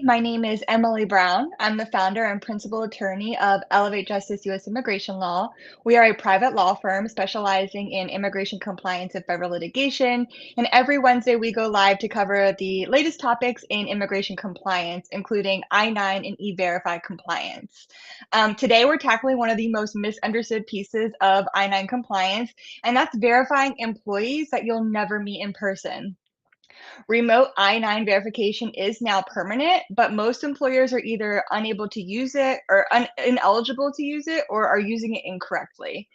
My name is Emily Brown. I'm the founder and principal attorney of Elevate Justice U.S. Immigration Law. We are a private law firm specializing in immigration compliance and federal litigation. And every Wednesday, we go live to cover the latest topics in immigration compliance, including I-9 and E-Verify compliance. Today, we're tackling one of the most misunderstood pieces of I-9 compliance, and that's verifying employees that you'll never meet in person. Remote I-9 verification is now permanent, but most employers are either unable to use it or ineligible to use it or are using it incorrectly.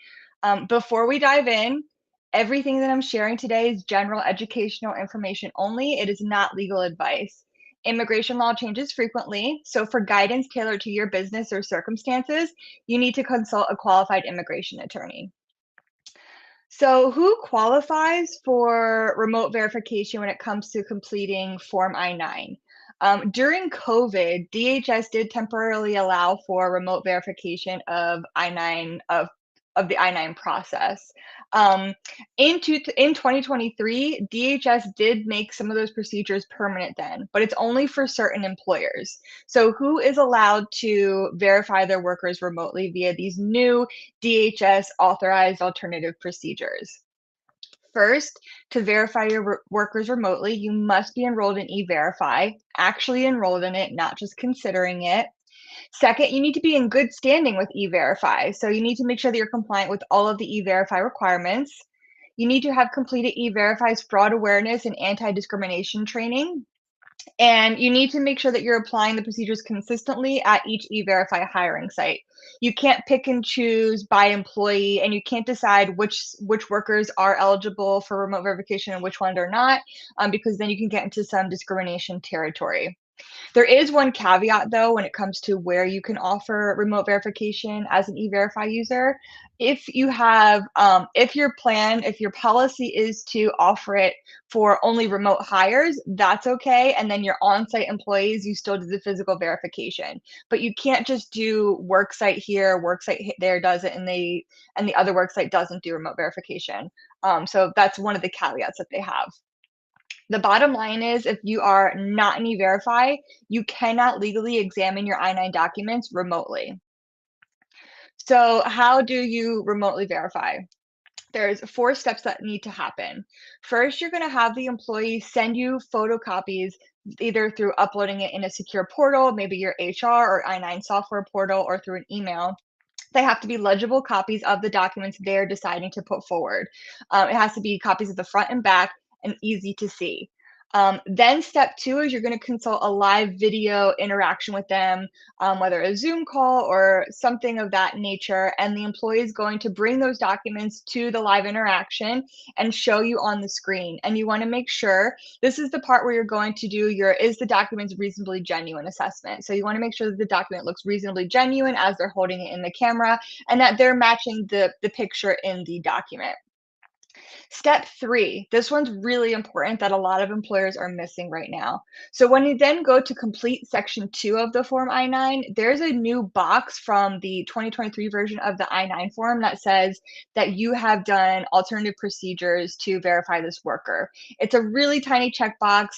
Before we dive in, everything that I'm sharing today is general educational information only. It is not legal advice. Immigration law changes frequently, so for guidance tailored to your business or circumstances, you need to consult a qualified immigration attorney. So, who qualifies for remote verification when it comes to completing Form I-9? During COVID, DHS did temporarily allow for remote verification of I-9 of the I-9 process. Um, in 2023, DHS did make some of those procedures permanent then, but it's only for certain employers. So, who is allowed to verify their workers remotely via these new DHS authorized alternative procedures? First, to verify your workers remotely, you must be enrolled in E-Verify, actually enrolled in it, not just considering it. Second, you need to be in good standing with E-Verify. So you need to make sure that you're compliant with all of the E-Verify requirements. You need to have completed E-Verify's fraud awareness and anti-discrimination training. And you need to make sure that you're applying the procedures consistently at each E-Verify hiring site. You can't pick and choose by employee, and you can't decide which workers are eligible for remote verification and which ones are not, because then you can get into some discrimination territory. There is one caveat though when it comes to where you can offer remote verification as an E-Verify user. If you have, if your policy is to offer it for only remote hires, that's okay. And then your on-site employees, you still do the physical verification. But you can't just do worksite here, worksite there does it, and the other worksite doesn't do remote verification. So that's one of the caveats that they have. The bottom line is if you are not an E-Verify, you cannot legally examine your I-9 documents remotely. So how do you remotely verify? There's 4 steps that need to happen. First, you're gonna have the employee send you photocopies either through uploading it in a secure portal, maybe your HR or I-9 software portal, or through an email. They have to be legible copies of the documents they're deciding to put forward. It has to be copies of the front and back and easy to see. Then step 2 is you're going to consult a live video interaction with them, whether a Zoom call or something of that nature. And the employee is going to bring those documents to the live interaction and show you on the screen. And you want to make sure this is the part where you're going to do your is the documents reasonably genuine assessment. So you want to make sure that the document looks reasonably genuine as they're holding it in the camera and that they're matching the picture in the document. Step 3, this one's really important that a lot of employers are missing right now. So when you then go to complete section 2 of the Form I-9, there's a new box from the 2023 version of the I-9 form that says that you have done alternative procedures to verify this worker. It's a really tiny checkbox.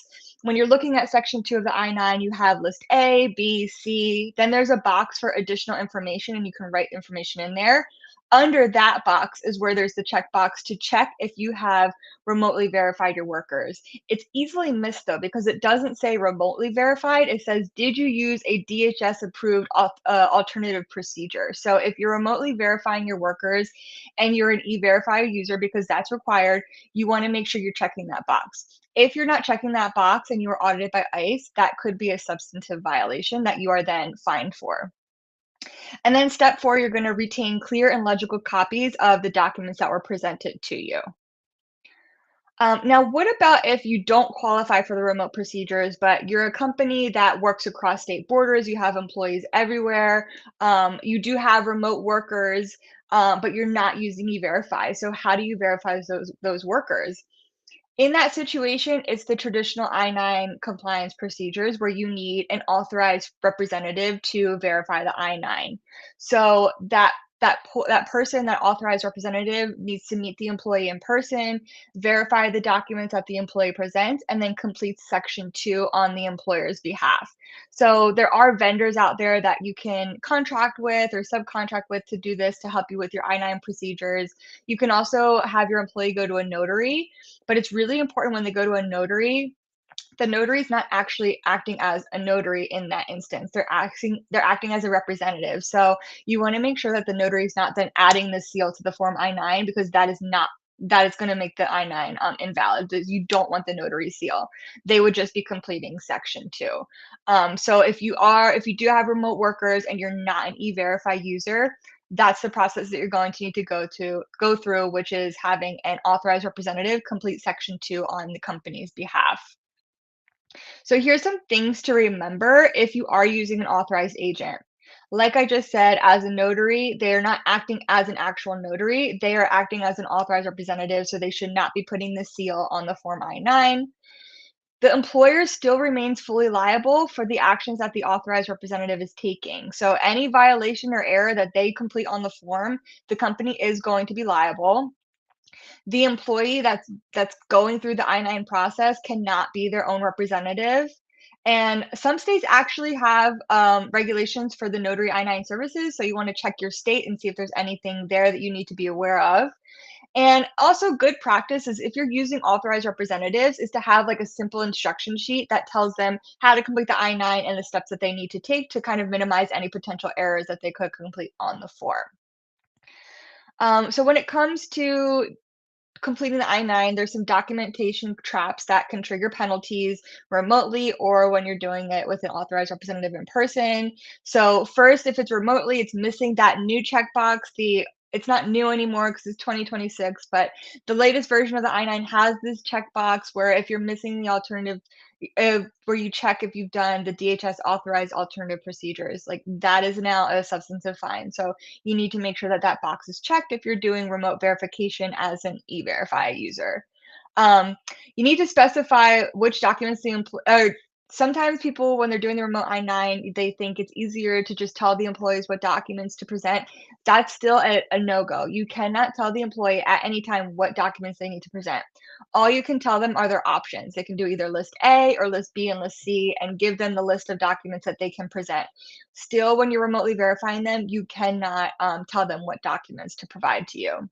When you're looking at section 2 of the I-9, you have list A, B, C, then there's a box for additional information and you can write information in there. Under that box is where there's the checkbox to check if you have remotely verified your workers. It's easily missed though because it doesn't say remotely verified. It says, did you use a DHS approved alternative procedure? So if you're remotely verifying your workers and you're an E-Verify user because that's required, you want to make sure you're checking that box. If you're not checking that box and you are audited by ICE, that could be a substantive violation that you are then fined for. And then step 4, you're going to retain clear and legible copies of the documents that were presented to you. Now, what about if you don't qualify for the remote procedures, but you're a company that works across state borders, you have employees everywhere, you do have remote workers, but you're not using E-Verify. So how do you verify those workers? In that situation, it's the traditional I-9 compliance procedures where you need an authorized representative to verify the I-9. So that that person, that authorized representative needs to meet the employee in person, verify the documents that the employee presents, and then complete section 2 on the employer's behalf. So there are vendors out there that you can contract with or subcontract with to do this to help you with your I-9 procedures. You can also have your employee go to a notary, but it's really important when they go to a notary, the notary is not actually acting as a notary in that instance. They're acting as a representative. So you want to make sure that the notary is not then adding the seal to the form I-9, because that is going to make the I-9 invalid. You don't want the notary seal. They would just be completing section 2. So if you do have remote workers and you're not an E-Verify user, that's the process that you're going to need to go through, which is having an authorized representative complete section 2 on the company's behalf. So here's some things to remember if you are using an authorized agent. Like I just said, as a notary, they're not acting as an actual notary. They are acting as an authorized representative, so they should not be putting the seal on the Form I-9. The employer still remains fully liable for the actions that the authorized representative is taking. So any violation or error that they complete on the form, the company is going to be liable. The employee that's going through the I-9 process cannot be their own representative. And some states actually have regulations for the notary I-9 services. So you want to check your state and see if there's anything there that you need to be aware of. And also, good practice is if you're using authorized representatives, is to have like a simple instruction sheet that tells them how to complete the I-9 and the steps that they need to take to kind of minimize any potential errors that they could complete on the form. So when it comes to completing the I-9, there's some documentation traps that can trigger penalties remotely or when you're doing it with an authorized representative in person. So first, if it's remotely, it's missing that new checkbox. It's not new anymore because it's 2026, but the latest version of the I-9 has this checkbox where if you're missing the alternative, where you check if you've done the DHS authorized alternative procedures, like that is now a substantive fine. So you need to make sure that that box is checked if you're doing remote verification as an E-Verify user. Um, you need to specify which documents sometimes people, when they're doing the remote I-9, they think it's easier to just tell the employees what documents to present. That's still a no-go. You cannot tell the employee at any time what documents they need to present. All you can tell them are their options. They can do either list A or list B and list C and give them the list of documents that they can present. Still, when you're remotely verifying them, you cannot tell them what documents to provide to you.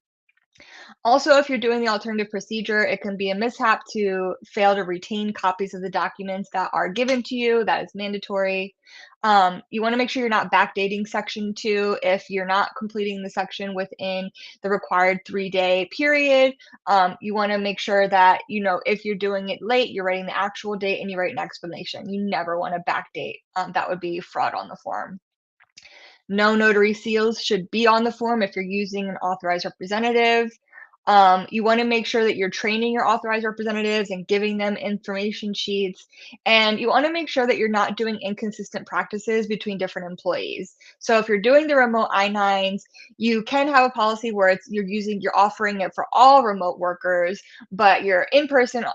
Also, if you're doing the alternative procedure, it can be a mishap to fail to retain copies of the documents that are given to you. That is mandatory. You want to make sure you're not backdating section 2 if you're not completing the section within the required 3-day period. You want to make sure that, if you're doing it late, you're writing the actual date and you write an explanation. You never want to backdate. That would be fraud on the form. No notary seals should be on the form if you're using an authorized representative. You want to make sure that you're training your authorized representatives and giving them information sheets. And you want to make sure that you're not doing inconsistent practices between different employees. So if you're doing the remote I-9s, you can have a policy where you're offering it for all remote workers, but your in-person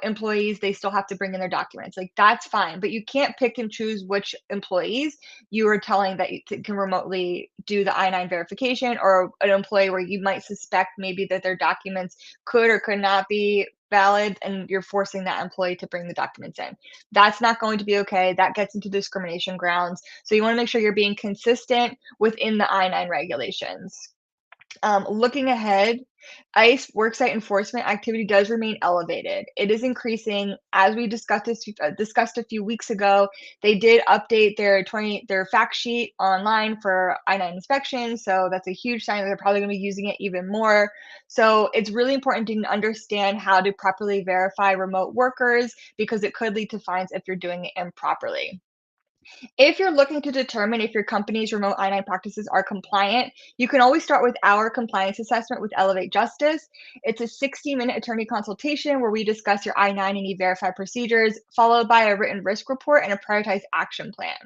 employees, they still have to bring in their documents. Like that's fine, but you can't pick and choose which employees you are telling that you can remotely do the I-9 verification, or an employee where you might suspect maybe that their documents could or could not be valid, and you're forcing that employee to bring the documents in. That's not going to be okay. That gets into discrimination grounds. So you want to make sure you're being consistent within the I-9 regulations. Looking ahead, ICE worksite enforcement activity does remain elevated. It is increasing, as we discussed a few weeks ago. They did update their fact sheet online for I-9 inspections, so that's a huge sign that they're probably going to be using it even more. So it's really important to understand how to properly verify remote workers, because it could lead to fines if you're doing it improperly. If you're looking to determine if your company's remote I-9 practices are compliant, you can always start with our compliance assessment with Elevate Justice. It's a 60-minute attorney consultation where we discuss your I-9 and E-Verify procedures, followed by a written risk report and a prioritized action plan.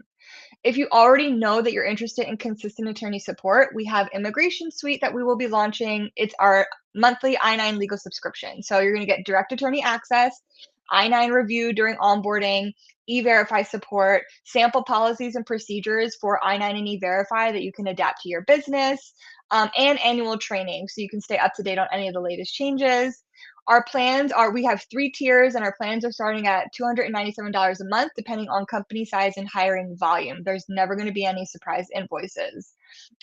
If you already know that you're interested in consistent attorney support, we have Immigration Suite that we will be launching. It's our monthly I-9 legal subscription. So you're going to get direct attorney access, I-9 review during onboarding, E-Verify support, sample policies and procedures for I-9 and E-Verify that you can adapt to your business, and annual training so you can stay up to date on any of the latest changes. Our plans are we have 3 tiers, and our plans are starting at $297 a month, depending on company size and hiring volume. There's never gonna be any surprise invoices.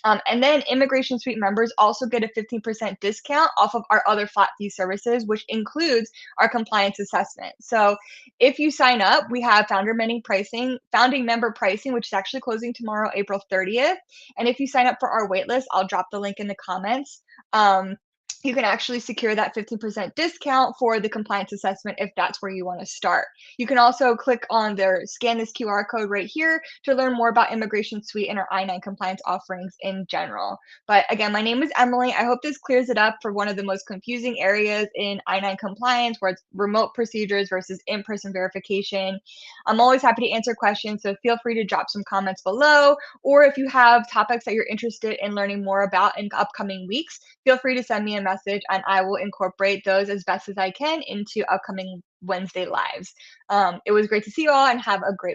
And then Immigration Suite members also get a 15% discount off of our other flat fee services, which includes our compliance assessment. So if you sign up, we have founding member pricing, which is actually closing tomorrow, April 30th. And if you sign up for our waitlist, I'll drop the link in the comments. You can actually secure that 15% discount for the compliance assessment if that's where you want to start. You can also click on their scan this QR code right here to learn more about Immigration Suite and our I-9 compliance offerings in general. But again, my name is Emily. I hope this clears it up for one of the most confusing areas in I-9 compliance, where it's remote procedures versus in-person verification. I'm always happy to answer questions, so feel free to drop some comments below, or if you have topics that you're interested in learning more about in upcoming weeks, feel free to send me a message and I will incorporate those as best as I can into upcoming Wednesday lives. It was great to see you all and have a great